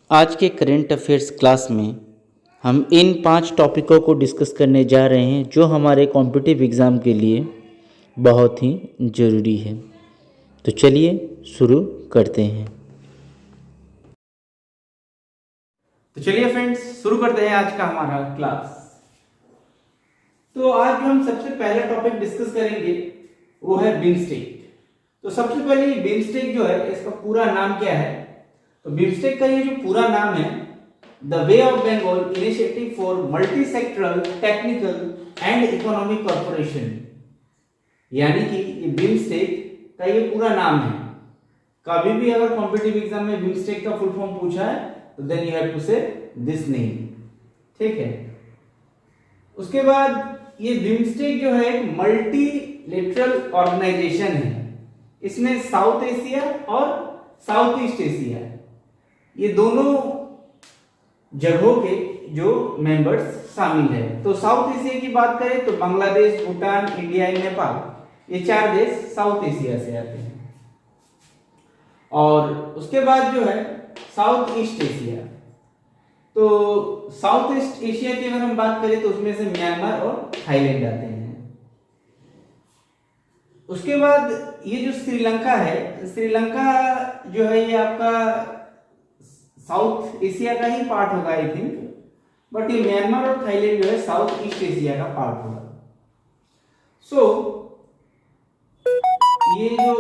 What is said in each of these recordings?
आज के current affairs class में हम इन 5 टॉपिकों को डिस्कस करने जा रहे हैं जो हमारे कॉम्पिटिटिव एग्ज़ाम के लिए बहुत ही ज़रूरी है। तो चलिए शुरू करते हैं। तो चलिए फ्रेंड्स शुरू करते हैं आज का हमारा क्लास। तो आज जो हम सबसे पहला टॉपिक डिस्कस करेंगे वो है बिमस्टेक। तो सबसे पहले बिमस्टेक जो है इसका पूरा नाम क्या है? तो बिमस्टेक का ये जो पूरा नाम है the Bay of Bengal initiative for multi sectoral technical and economic corporation, यानी कि ये बिमस्टेक का ये पूरा नाम है। कभी भी अगर कॉम्पिटिटिव एग्जाम में बिमस्टेक का फुल फॉर्म पूछा है तो देन यू हैव टू से दिस नेम, ठीक है। उसके बाद ये बिमस्टेक जो है एक मल्टीलेटरल ऑर्गेनाइजेशन है। इसमें साउथ एशिया और साउथ ईस्ट एशिया ये दोनों जगहों के जो मेंबर्स शामिल है। तो साउथ एशिया की बात करें तो बांग्लादेश, भूटान, इंडिया, नेपाल, ये 4 देश साउथ एशिया से आते हैं। और उसके बाद जो है साउथ ईस्ट एशिया, तो साउथ ईस्ट एशिया की अगर हम बात करें तो उसमें से म्यांमार और थाईलैंड आते हैं। उसके बाद ये जो श्रीलंका है, श्रीलंका जो है ये आपका साउथ एशिया का ही पार्ट होगा आई थिंक, बट ये म्यांमार और थाईलैंड जो है साउथ ईस्ट एशिया का पार्ट होगा। सो ये जो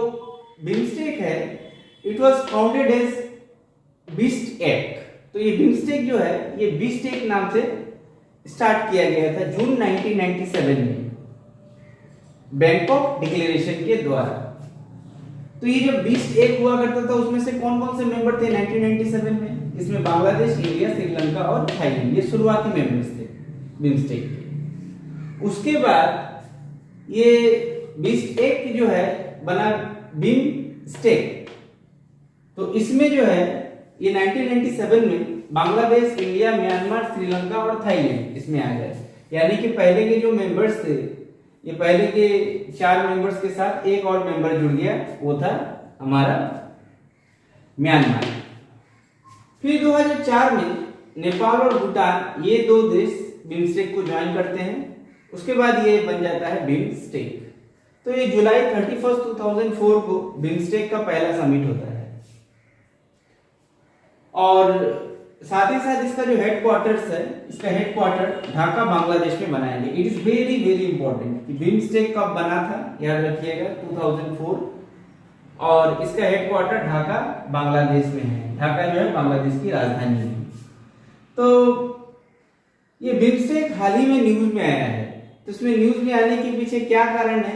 बिमस्टेक है इट वाज फाउंडेड एज बिस्टेक। तो ये बिमस्टेक जो है ये बिस्टेक नाम से स्टार्ट किया गया था जून 1997 में बैंकॉक डिक्लेरेशन के द्वारा। तो ये जो बिस्टेक हुआ करता था उसमें से कौन कौन से मेंबर थे 1997 में? इसमें बांग्लादेश, इंडिया, श्रीलंका और थाईलैंड, ये शुरुआती मेंबर्स थे बिमस्टेक के। उसके बाद ये बिस्टेक जो है बना बिमस्टेक। तो इसमें जो है ये 1997 में बांग्लादेश, इंडिया, म्यांमार, श्रीलंका और थाईलैंड इसमें आ गए। यानी कि पहले के जो मेंबर्स थे ये पहले के 4 मेंबर्स के साथ एक और मेंबर जुड़ गया, वो था हमारा म्यांमार। फिर 2004 में नेपाल और भूटान ये 2 देश बिमस्टेक को ज्वाइन करते हैं। उसके बाद ये बन जाता है बिमस्टेक। तो ये जुलाई 31, 2004 को बिमस्टेक का पहला समिट होता है। और साथ ही साथ इसका जो हेडक्वार्टर्स है, इसका हेडक्वार्टर ढाका बांग्लादेश में बनाया गया। It is very very important कि बिमस्टेक कब बना था, याद रखिएगा 2004, और इसका हेडक्वार्टर ढाका बांग्लादेश में है। ढाका जो है बांग्लादेश की राजधानी है। तो ये बिमस्टेक हाल ही में न्यूज में आया है। तो इसमें न्यूज में आने के पीछे क्या कारण है?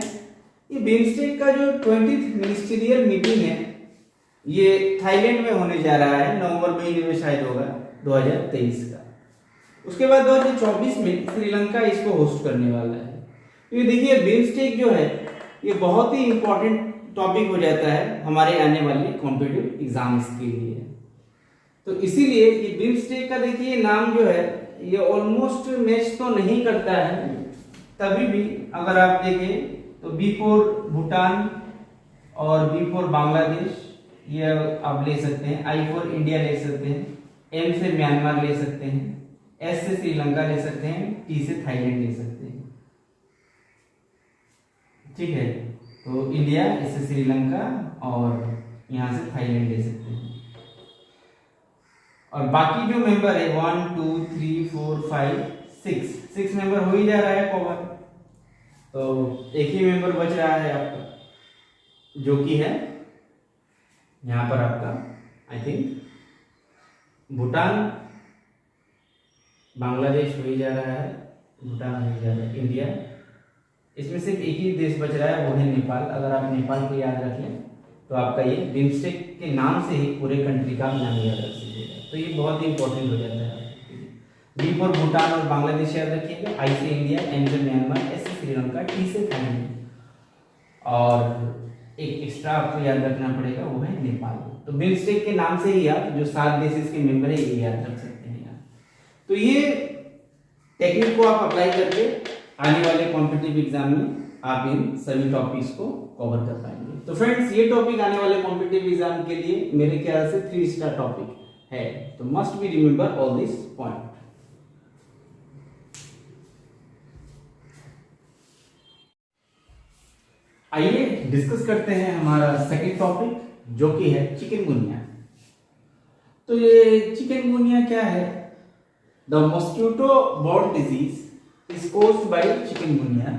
ये बिमस्टेक का जो 20th मिनिस्ट्रियल मीटिंग है ये थाईलैंड में होने जा रहा है, नवंबर महीने में शायद होगा 2023 का। उसके बाद 2024 में श्रीलंका इसको होस्ट करने वाला है। तो ये देखिए बिमस्टेक जो है ये बहुत ही इंपॉर्टेंट टॉपिक हो जाता है हमारे आने वाले कॉम्पिटिटिव एग्जाम्स के लिए। तो इसीलिए ये बिमस्टेक का देखिए नाम जो है ये ऑलमोस्ट मैच तो नहीं करता है। तभी भी अगर आप देखें तो बी फॉर भूटान और बी फॉर बांग्लादेश ये आप ले सकते हैं, आई फॉर इंडिया ले सकते हैं, एम से म्यांमार ले सकते हैं, एस से श्रीलंका ले सकते हैं, टी से थाईलैंड ले सकते हैं, ठीक है। तो इंडिया, इससे श्रीलंका और यहां से थाईलैंड ले सकते हैं। और बाकी जो मेंबर है 1 2 3 4 5 6 मेंबर हो ही जा रहा है कवर। तो एक ही मेंबर बच रहा है आपका जो कि है यहां पर आपका आई थिंक भूटान, बांग्लादेश हो ही जा रहा है, भूटान हो ही जा रहा है, इंडिया, इसमें सिर्फ एक ही देश बच रहा है वो है नेपाल। अगर आप नेपाल को याद रख लें तो आपका ये बिमस्टेक के नाम से ही पूरे कंट्री का नाम याद रख लीजिएगा। तो ये बहुत ही इंपॉर्टेंट हो जाता है। बी फॉर भूटान और बांग्लादेश याद रखिएगा, आई से इंडिया, एम से म्यांमार, एस से श्रीलंका, टी से थाईलैंड, और एक एक्स्ट्रा आपको याद रखना पड़ेगा वो है नेपाल। तो बिमस्टेक के नाम से ही आप जो 7 देश के मेंबर है ये याद रख सकते हैं यार। तो ये टेक्निक को आप अप्लाई करके आने वाले कॉम्पिटिटिव एग्जाम में आप इन सभी टॉपिक्स को कवर कर पाएंगे। तो फ्रेंड्स ये टॉपिक आने वाले कॉम्पिटिटिव एग्जाम के लिए मेरे ख्याल से 3 स्टार टॉपिक है। तो must be remember all this point. आइए डिस्कस करते हैं हमारा सेकंड टॉपिक, जो कि है चिकनगुनिया। तो ये चिकनगुनिया क्या है? The mosquito borne disease is caused by chikungunya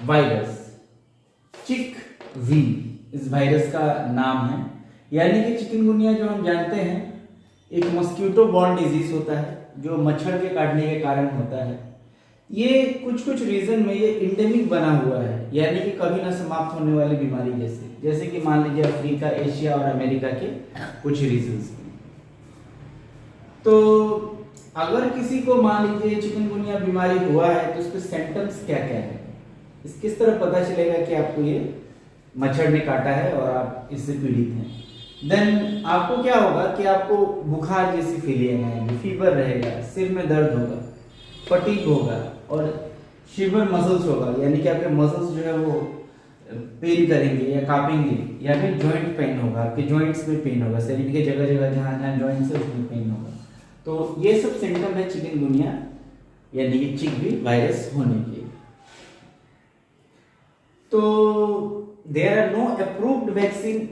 virus. चिक वी इस वायरस का नाम है। यानी कि चिकनगुनिया जो हम जानते हैं एक मॉस्किटो बॉर्न डिजीज होता है, जो मच्छर के काटने के कारण होता है। ये कुछ रीजन में ये इंडेमिक बना हुआ है, यानी कि कभी ना समाप्त होने वाली बीमारी जैसे कि मान लीजिए अफ्रीका, एशिया और अमेरिका के कुछ रीजन्स में। तो अगर किसी को मान लीजिए चिकनगुनिया बीमारी हुआ है तो उसके सिम्टम्स क्या क्या है, इस किस तरह पता चलेगा कि आपको ये मच्छर ने काटा है और आप इससे पीड़ित हैं। देन आपको क्या होगा कि आपको बुखार जैसी फीलिंग आएगी, फीवर रहेगा, सिर में दर्द होगा, फटीग होगा और शिवर मसल्स होगा, यानी कि आपके मसल्स जो है वो पेन करेंगे या कांपेंगे, या फिर जॉइंट पेन होगा, आपके जॉइंट्स में पेन होगा, शरीर के जगह जगह जहाँ जहाँ जॉइंट्स है उसमें पेन होगा। तो ये सब सिम्टम है चिकनगुनिया यानी कि चिकन वायरस होने के। तो there are no approved vaccine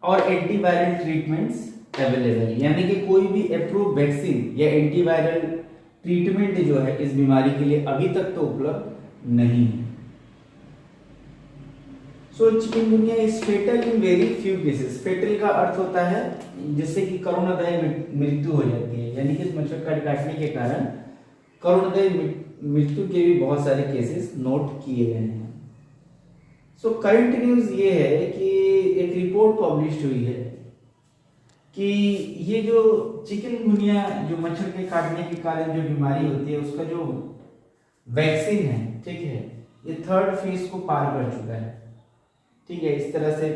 और एंटीवायरल ट्रीटमेंट्स अवेलेबल, यानी कि कोई भी अप्रूव्ड वैक्सीन या एंटीवायरल ट्रीटमेंट जो है इस बीमारी के लिए अभी तक तो उपलब्ध नहीं है। So chikungunya is fatal in very few cases. Fatal का अर्थ होता है जिससे कि करुणादायी मृत्यु हो जाती है, यानी कि मच्छर काटने के कारण करुणादायी मृत्यु के भी बहुत सारे केसेस नोट किए गए हैं। सो करंट न्यूज ये है कि एक रिपोर्ट पब्लिश हुई है कि ये जो चिकनगुनिया जो मच्छर के काटने के कारण जो बीमारी होती है उसका जो वैक्सीन है, ठीक है, ये 3rd फेज को पार कर चुका है। ठीक है, इस तरह से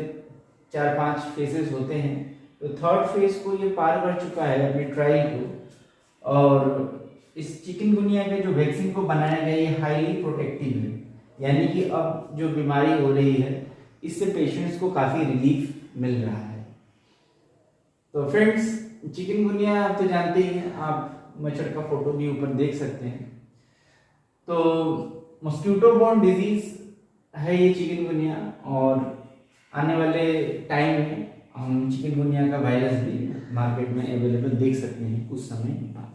4-5 फेजेस होते हैं, तो 3rd फेज को ये पार कर चुका है अपनी ट्रायल को। और इस चिकनगुनिया के जो वैक्सीन को बनाया गया ये हाईली प्रोटेक्टिव है, यानी कि अब जो बीमारी हो रही है इससे पेशेंट्स को काफ़ी रिलीफ मिल रहा है। तो फ्रेंड्स, चिकनगुनिया आप तो जानते ही हैं, आप मच्छर का फोटो भी ऊपर देख सकते हैं। तो मॉस्किटो बॉर्न डिजीज है ये चिकनगुनिया, और आने वाले टाइम में हम चिकनगुनिया का वायरस भी मार्केट में अवेलेबल देख सकते हैं कुछ समय बाद।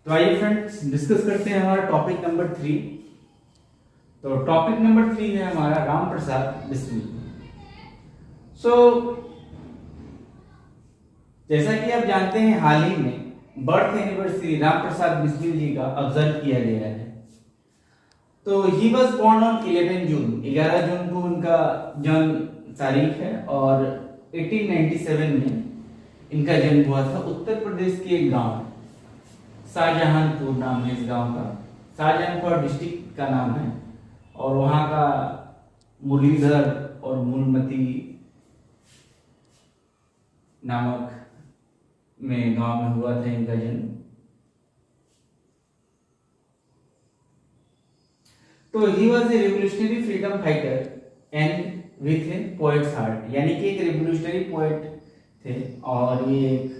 तो आइए फ्रेंड्स डिस्कस करते हैं हमारा टॉपिक नंबर 3। तो टॉपिक नंबर 3 है हमारा राम प्रसाद बिस्मिल। सो जैसा कि आप जानते हैं हाल ही में बर्थ एनिवर्सरी राम प्रसाद बिस्मिल जी का ऑब्जर्व किया गया है। तो ही वॉज बोर्न ऑन 11 जून, 11 जून को उनका जन्म तारीख है, और 1897 में इनका जन्म हुआ था उत्तर प्रदेश के एक गांव शाहजहानपुर नाम है इस गांव का। शाहजहानपुर डिस्ट्रिक्ट का नाम है, और वहाँ का मुरलीधर और मूलमती नामक में गांव में हुआ था इनका जन्म। तो he was a revolutionary freedom fighter and with A poets heart, यानी कि एक रेवोल्यूशनरी पोएट थे और ये एक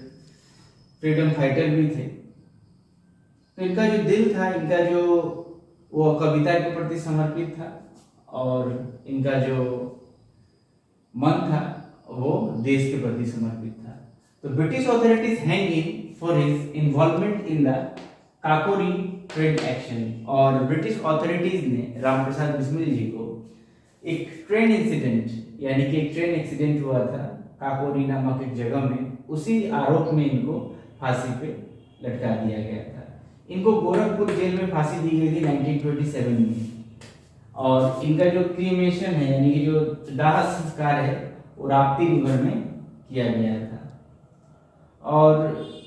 फ्रीडम फाइटर भी थे। तो इनका जो दिल था, इनका जो वो कविता के प्रति समर्पित था, और इनका जो मन था वो देश के प्रति समर्पित था। तो British authorities hang him for his involvement in the Kakori train action, और ब्रिटिश अथॉरिटीज ने राम प्रसाद बिस्मिल जी को एक ट्रेन इंसिडेंट, यानी कि एक ट्रेन एक्सीडेंट हुआ था काकोरी नामक एक जगह में, उसी आरोप में इनको फांसी पे लटका दिया गया था। इनको गोरखपुर जेल में फांसी दी गई थी 1927 में, और इनका जो क्रीमेशन है यानी कि जो दाह संस्कार है वो राप्ती रिवर में किया गया था। और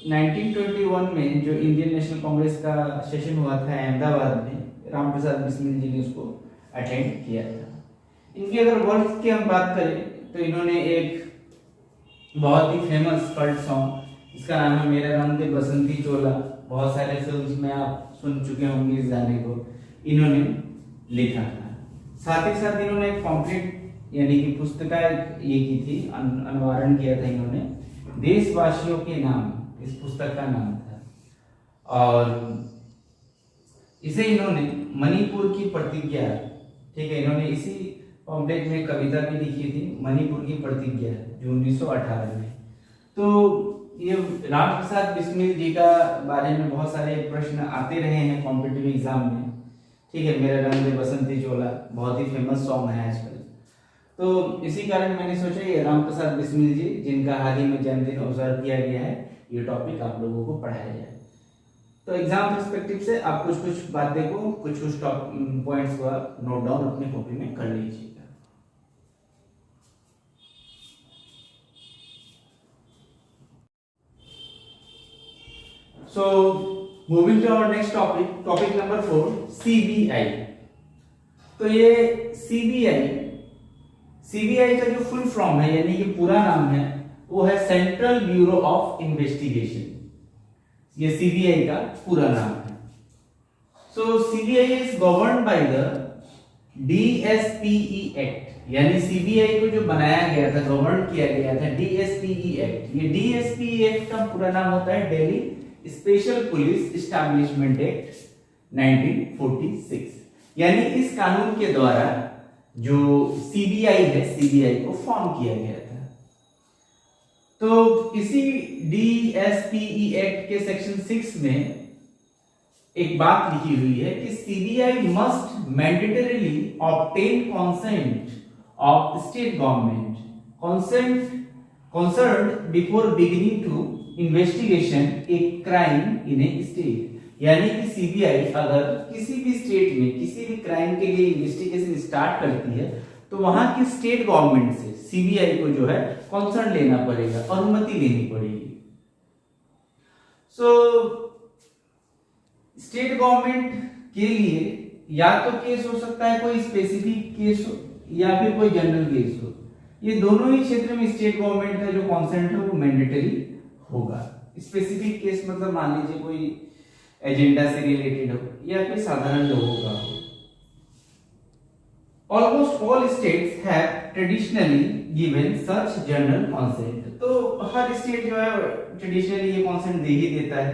1921 में जो इंडियन नेशनल कांग्रेस का सेशन हुआ था अहमदाबाद में, राम प्रसाद बिस्मिल जी ने उसको अटेंड किया था। इनकी अगर वर्क की हम बात करें तो इन्होंने एक बहुत ही फेमस कल्ट सॉन्ग, इसका नाम है मेरा रंग दे बसंती चोला, बहुत सारे फिल्म्स में आप सुन चुके होंगे इस गाने को, इन्होंने लिखा था। साथ ही साथ इन्होंने एक पॉम्पलेट यानी कि पुस्तिका ये की थी, अनुवारण किया था इन्होंने, देशवासियों के नाम, इस पुस्तक का नाम था। और इसे इन्होंने मणिपुर की प्रतिज्ञा, ठीक है, इन्होंने इसी पॉम्पलेट में कविता भी लिखी थी, मणिपुर की प्रतिज्ञा, जो 1918 में। तो ये राम प्रसाद बिस्मिल जी का बारे में बहुत सारे प्रश्न आते रहे हैं कॉम्पिटिटिव एग्जाम में, ठीक है। मेरा रंग दे बसंती चोला बहुत ही फेमस सॉन्ग है आजकल। तो इसी कारण मैंने सोचा ये राम प्रसाद बिस्मिल जी, जिनका हाल ही में जन्मदिन ऑब्जर्व किया गया है, ये टॉपिक आप लोगों को पढ़ाया जाए। तो एग्जाम पर्सपेक्टिव से आप कुछ कुछ बातें को, कुछ कुछ पॉइंट्स को आप नोट डाउन अपनी कॉपी में कर लीजिएगा। So moving to our next topic, topic number 4, CBI। तो ये CBI का जो फुल फॉर्म है यानी कि पूरा नाम है वो है सेंट्रल ब्यूरो ऑफ इन्वेस्टिगेशन। ये CBI का पूरा नाम है। So CBI is governed by the DSPE act, यानी CBI को जो बनाया गया था, गवर्न किया गया था DSPE एक्ट। ये DSPE एक्ट का पूरा नाम होता है Delhi special police establishment act 1946। यानी इस कानून के द्वारा जो CBI है, CBI को फॉर्म किया गया था। तो इसी DSPE एक्ट के सेक्शन 6 में एक बात लिखी हुई है कि CBI must mandatorily obtain consent of state government concerned before beginning to investigation a crime in a state. यानी कि CBI अगर किसी भी स्टेट में किसी भी क्राइम के लिए इन्वेस्टिगेशन स्टार्ट करती है तो वहां की स्टेट गवर्नमेंट से CBI को जो है कंसर्न लेना पड़ेगा, अनुमति लेनी पड़ेगी। स्टेट गवर्नमेंट के लिए या तो केस हो सकता है कोई स्पेसिफिक केस हो या फिर कोई जनरल केस हो, ये दोनों ही क्षेत्र में स्टेट गवर्नमेंट का जो कॉन्सेंट है वो मैंडेटरी होगा। स्पेसिफिक केस मतलब मान लीजिए कोई एजेंडा से रिलेटेड हो या फिर साधारण लोगों का हो। Almost all states have traditionally given such general consent. तो हर स्टेट जो है ट्रेडिशनली ये कॉन्सेंट दे ही देता है।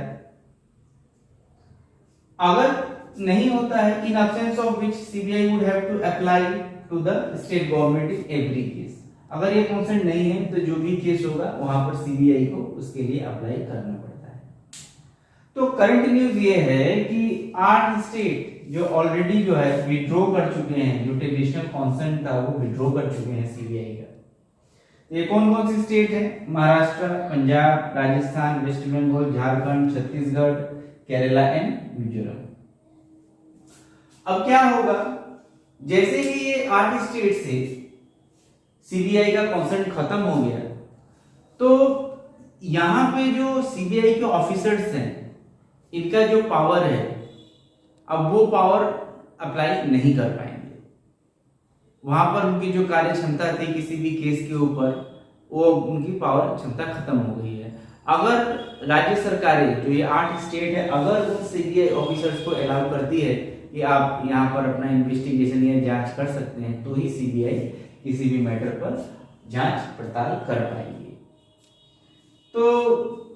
अगर नहीं होता है, in absence of which CBI would have to apply to the state government in every case. अगर ये कंसेंट नहीं है तो जो भी केस होगा वहां पर CBI को उसके लिए अप्लाई करना पड़ता है। तो करंट न्यूज ये है कि 8 स्टेट जो ऑलरेडी जो है विड्रॉ कर चुके हैं, जो ट्रेडिशनल कंसेंट था वो विड्रॉ कर चुके हैं CBI का। ये कौन कौन सी स्टेट है? महाराष्ट्र, पंजाब, राजस्थान, वेस्ट बंगाल, झारखंड, छत्तीसगढ़, केरला एंड मिजोरम। अब क्या होगा, जैसे ही ये 8 स्टेट से CBI का कंसेंट खत्म हो गया तो यहां पे जो CBI के ऑफिसर्स हैं इनका जो पावर है अब वो पावर अप्लाई नहीं कर पाएंगे। वहां पर उनकी जो कार्य क्षमता थी किसी भी केस के ऊपर, वो उनकी पावर क्षमता खत्म हो गई है। अगर राज्य सरकारें जो ये 8 स्टेट है अगर उन CBI ऑफिसर्स को अलाउ करती है कि आप यहाँ पर अपना इन्वेस्टिगेशन या जांच कर सकते हैं तो ही CBI किसी भी मैटर पर जांच पड़ताल कर पाएंगे। तो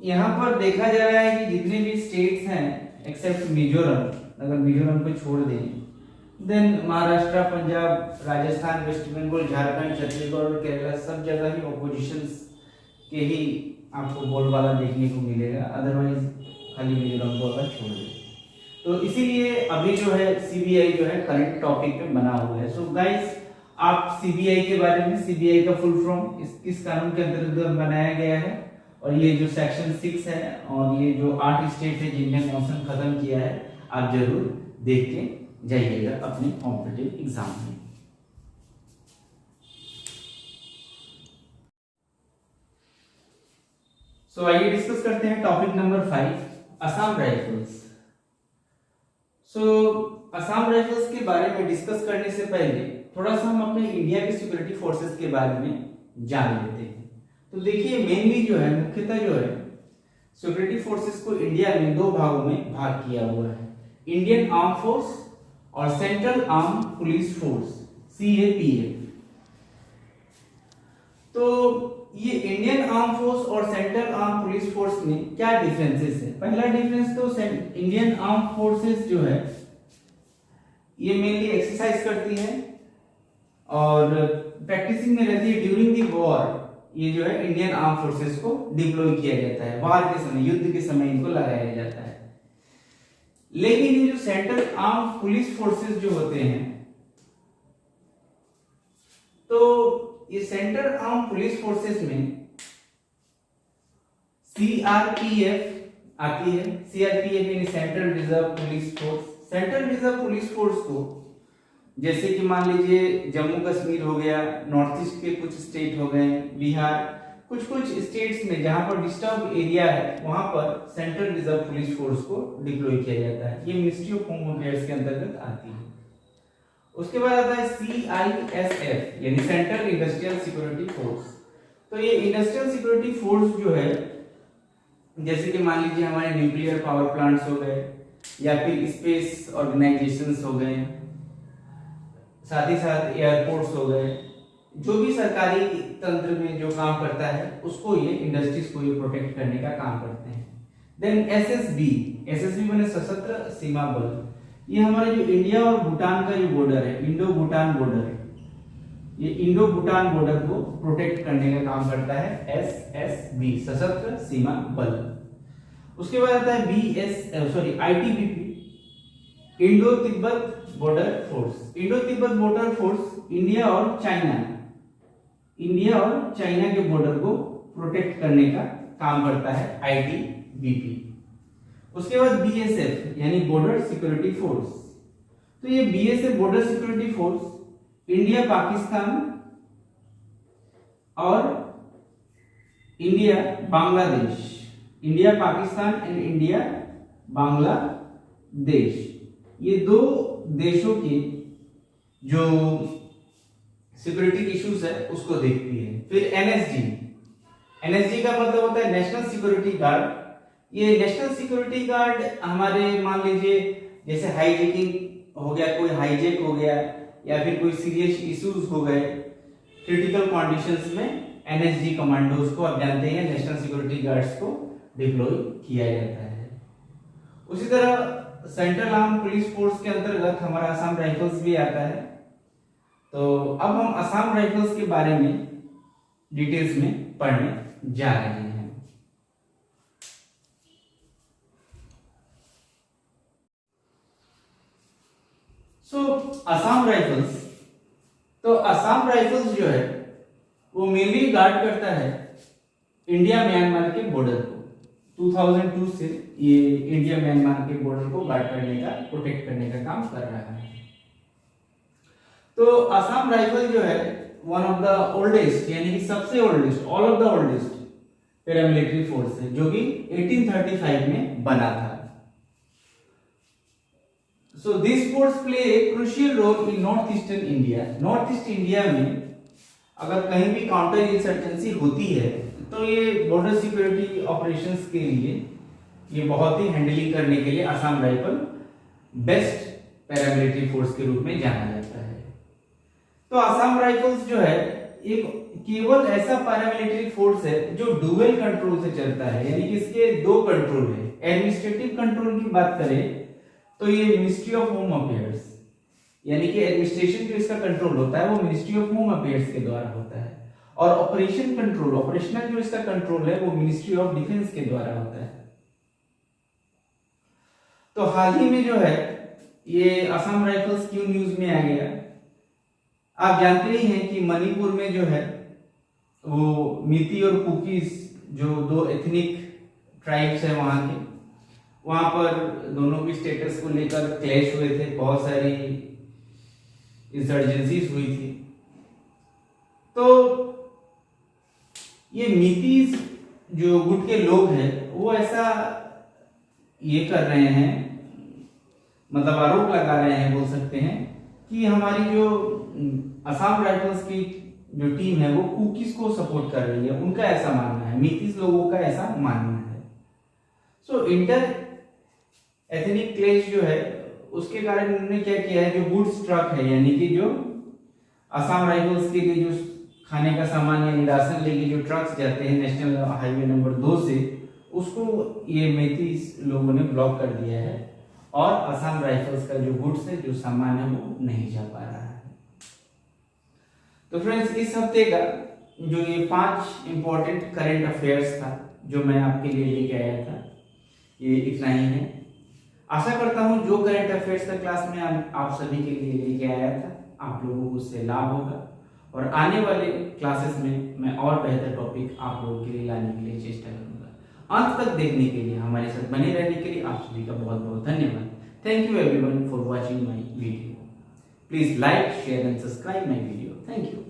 यहाँ पर देखा जा रहा है कि जितने भी स्टेट्स हैं एक्सेप्ट मिजोरम, अगर मिजोरम को छोड़ दें, देन महाराष्ट्र, पंजाब, राजस्थान, वेस्ट बंगाल, झारखंड, छत्तीसगढ़ और केरला सब जगह ही ऑपोजिशन के ही आपको बोलबाला देखने को मिलेगा। अदरवाइज खाली मिजोरम को अगर छोड़ दें तो इसीलिए अभी जो है CBI जो है करंट टॉपिक पे बना हुआ है। सो गाइस, आप CBI के बारे में, CBI का फुल फॉर्म किस कानून के अंतर्गत बनाया गया है और ये जो सेक्शन 6 है और ये जो 8 स्टेट है जिनने कंसेंट खत्म किया है, आप जरूर देख के जाइएगा अपने कॉम्पिटिटिव एग्जाम में। सो आइए डिस्कस करते हैं topic number 5, Assam rifles. Assam rifles के बारे में डिस्कस करने से पहले थोड़ा सा हम अपने इंडिया के सिक्योरिटी फोर्सेस के बारे में जान लेते हैं। तो देखिए मेनली जो है, मुख्यतः जो है सिक्योरिटी फोर्सेस को इंडिया में दो भागों में भाग किया हुआ है, इंडियन आर्म फोर्स और central arm police force, CAPF। तो ये इंडियन आर्म फोर्स और सेंट्रल आर्म पुलिस फोर्स में क्या डिफरेंसेस है? पहला डिफरेंस तो इंडियन आर्म फोर्सेस जो है ये मेनली एक्सरसाइज करती है और प्रैक्टिसिंग में रहती है ड्यूरिंग दी वॉर। ये जो है इंडियन आर्म फोर्सेस को डिप्लॉय किया जाता है, वार के समय, युद्ध के समय इनको लगाया जाता है। लेकिन ये जो सेंट्रल आर्म पुलिस फोर्सेस जो होते हैं, तो ये सेंट्रल आर्म पुलिस फोर्सेस में CRPF आती है। CRPF यानी central reserve police force. Central reserve police force को जैसे कि मान लीजिए जम्मू कश्मीर हो गया, नॉर्थ ईस्ट के कुछ स्टेट हो गए, बिहार, कुछ स्टेट्स में जहां पर डिस्टर्ब एरिया है वहां पर सेंट्रल रिजर्व पुलिस फोर्स को डिप्लॉय किया जाता है। ये मिनिस्ट्री ऑफ होम अफेयर्स के अंतर्गत आती है। उसके बाद आता है CISF यानी सेंट्रल इंडस्ट्रियल सिक्योरिटी फोर्स। तो ये इंडस्ट्रियल सिक्योरिटी फोर्स जो है, जैसे कि मान लीजिए हमारे न्यूक्लियर पावर प्लांट्स हो गए या फिर स्पेस ऑर्गेनाइजेशंस हो गए, साथ ही साथ एयरपोर्ट्स हो गए, जो भी सरकारी तंत्र में जो काम करता है उसको ये इंडस्ट्रीज को ये प्रोटेक्ट करने का काम करते हैं। देन SSB माने सशस्त्र सीमा बल। ये हमारे जो इंडिया और भूटान का जो बॉर्डर है, इंडो भूटान बॉर्डर, ये इंडो भूटान बॉर्डर को प्रोटेक्ट करने का काम करता है SSB, सशस्त्र सीमा बल। उसके बाद आता है ITBP, Indo Tibet border force. Indo Tibet border force India और चाइना के बॉर्डर को प्रोटेक्ट करने का काम करता है ITBP। उसके बाद BSF यानी बॉर्डर सिक्योरिटी फोर्स। तो ये BSF border security force India Pakistan और India Bangladesh, India Pakistan and India Bangladesh, ये दो देशों की जो सिक्योरिटी इश्यूज है उसको देखती है। फिर NSG का मतलब होता है नेशनल सिक्योरिटी गार्ड। ये नेशनल सिक्योरिटी गार्ड हमारे मान लीजिए जैसे हाईजैकिंग हो गया, कोई हाईजैक हो गया या फिर कोई सीरियस इश्यूज हो गए क्रिटिकल कंडीशंस में, NSG कमांडोज को आप जानते हैं नेशनल सिक्योरिटी गार्ड्स को डिप्लॉय किया जाता है। उसी तरह सेंट्रल आर्म पुलिस फोर्स के अंतर्गत हमारा असम राइफल्स भी आता है। तो अब हम असम राइफल्स के बारे में डिटेल्स में पढ़ने जा रहे हैं। असम राइफल्स, तो असम राइफल्स जो है वो मेनली गार्ड करता है इंडिया म्यांमार के बॉर्डर को। 2002 से ये इंडिया म्यांमार के बॉर्डर को गार्ड करने का, प्रोटेक्ट करने का काम कर रहा है। तो असम राइफल जो है वन ऑफ द ओल्डेस्ट यानी कि सबसे oldest, all of the oldest paramilitary force है जो कि 1835 में बना था। So this force play a crucial role in north eastern India. North east India में अगर कहीं भी काउंटर इंसर्जेंसी होती है तो ये बॉर्डर सिक्योरिटी ऑपरेशंस के लिए ये बहुत ही हैंडलिंग करने के लिए Assam rifle best paramilitary force के रूप में जाना जाता है। तो असम राइफल्स जो है एक केवल ऐसा पैरामिलिट्री फोर्स है जो डुअल कंट्रोल से चलता है, यानी कि इसके दो कंट्रोल है। एडमिनिस्ट्रेटिव कंट्रोल की बात करें तो ये मिनिस्ट्री ऑफ होम अफेयर्स, यानी कि एडमिनिस्ट्रेशन जो इसका कंट्रोल होता है वो मिनिस्ट्री ऑफ होम अफेयर्स के द्वारा होता है, और ऑपरेशन कंट्रोल, ऑपरेशनल जो इसका कंट्रोल है वो मिनिस्ट्री ऑफ डिफेंस के द्वारा होता है। तो हाल ही में जो है ये असम राइफल्स क्यों न्यूज में आ गया, आप जानते ही हैं कि मणिपुर में जो है वो मीती और कुकीज जो दो एथनिक ट्राइब्स है वहां के, वहां पर दोनों की स्टेटस को लेकर क्लैश हुए थे, बहुत सारी इंसर्जेंसीज हुई थी। तो ये मीतीज जो गुट के लोग हैं वो ऐसा ये कर रहे हैं, मतलब आरोप लगा रहे हैं बोल सकते हैं कि हमारी जो असम राइफल्स की जो टीम है वो कुकीज को सपोर्ट कर रही है। उनका ऐसा मानना है, मीतीज लोगों का ऐसा मानना है। सो इंटर एथनिक क्लेश जो है उसके कारण उन्होंने क्या किया है, जो गुड्स ट्रक है यानी कि जो असम राइफल्स के लिए जो खाने का सामान यानी राशन लेके जो ट्रक्स जाते हैं नेशनल हाईवे नंबर 2 से, उसको ये मेथी लोगों ने ब्लॉक कर दिया है और असम राइफल्स का जो गुड्स है, जो सामान है, वो नहीं जा पा रहा है। तो फ्रेंड्स, इस हफ्ते का जो ये 5 इंपॉर्टेंट करंट अफेयर्स था जो मैं आपके लिए लेके आया था, ये इतना ही है। आशा करता हूँ जो करंट अफेयर्स का क्लास में आप सभी के लिए लेके आया था, आप लोगों को उससे लाभ होगा और आने वाले क्लासेस में मैं और बेहतर टॉपिक आप लोगों के लिए लाने के लिए चेष्टा करूंगा। अंत तक देखने के लिए, हमारे साथ बने रहने के लिए आप सभी का बहुत बहुत धन्यवाद। Thank you everyone for watching my video. Please like, share and subscribe my video. Thank you.